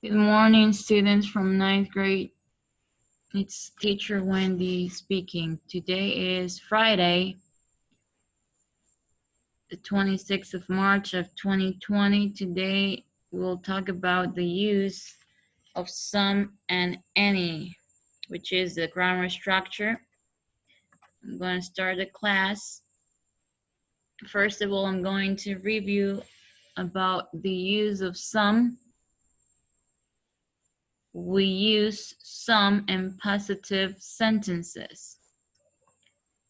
Good morning, students from ninth grade. It's teacher Wendy speaking. Today is Friday, the 26th of March of 2020. Today we'll talk about the use of some and any, which is the grammar structure. I'm going to start the class. First of all, I'm going to review about the use of some. We use some in positive sentences.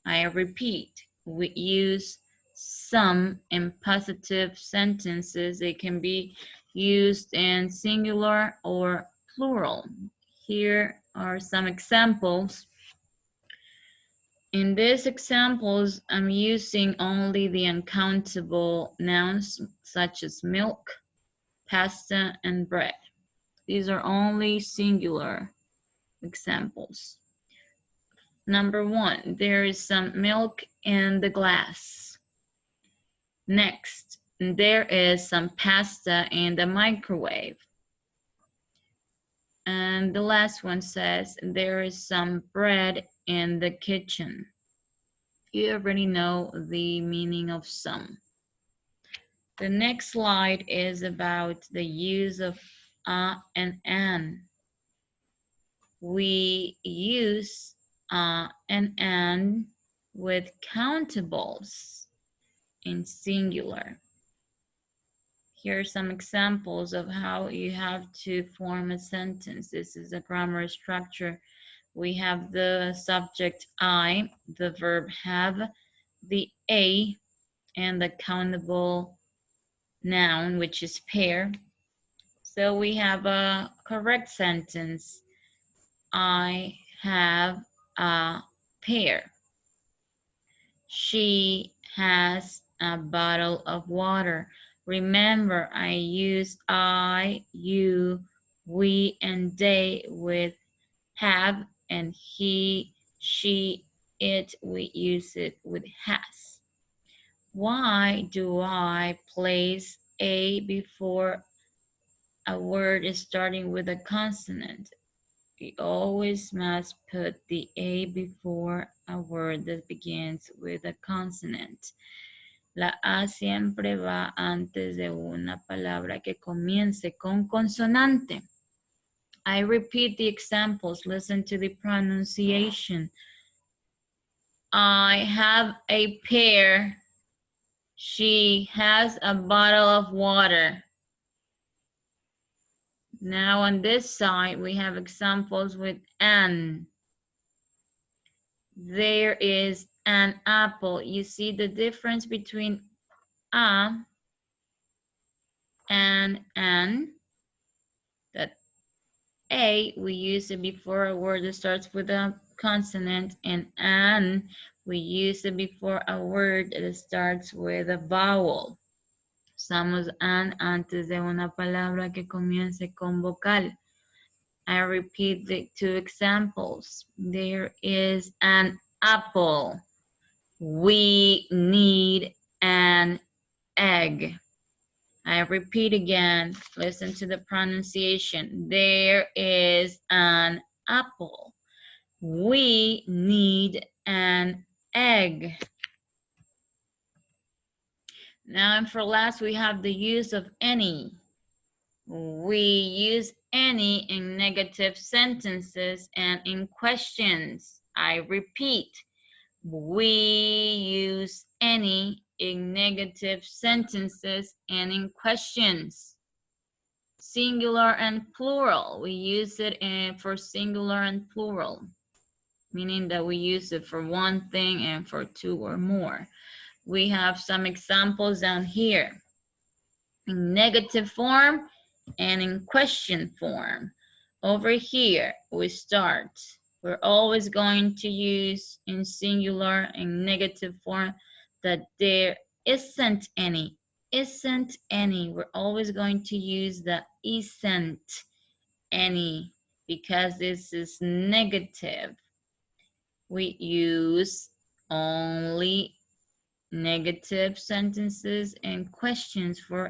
I repeat, we use some in positive sentences. They can be used in singular or plural. Here are some examples. In these examples, I'm using only the uncountable nouns such as milk, pasta, and bread. These are only singular examples. Number one, there is some milk in the glass. Next, there is some pasta in the microwave. And the last one says, there is some bread in the kitchen. You already know the meaning of some. The next slide is about the use of and an. We use and an with countables in singular. Here are some examples of how you have to form a sentence. This is a grammar structure. We have the subject I, the verb have, the a, and the countable noun, which is pair. So we have a correct sentence. I have a pear. She has a bottle of water. Remember, I use I, you, we, and they with have, and he, she, it, we use it with has. Why do I place a before a word is starting with a consonant? We always must put the a before a word that begins with a consonant. La A siempre va antes de una palabra que comience con consonante. I repeat the examples. Listen to the pronunciation. I have a pear. She has a bottle of water. Now on this side, we have examples with an. There is an apple. You see the difference between a and an? That a, we use it before a word that starts with a consonant, and an, we use it before a word that starts with a vowel. Usamos an antes de una palabra que comience con vocal. I repeat the two examples. There is an apple. We need an egg. I repeat again, listen to the pronunciation. There is an apple. We need an egg. Now, and for last, we have the use of any. We use any in negative sentences and in questions. I repeat, we use any in negative sentences and in questions. Singular and plural. We use it for singular and plural, meaning that we use it for one thing and for two or more. We have some examples down here. In negative form and in question form. Over here, we start. We're always going to use in singular and negative form that there isn't any. Isn't any. We're always going to use the isn't any because this is negative. We use only negative sentences and questions for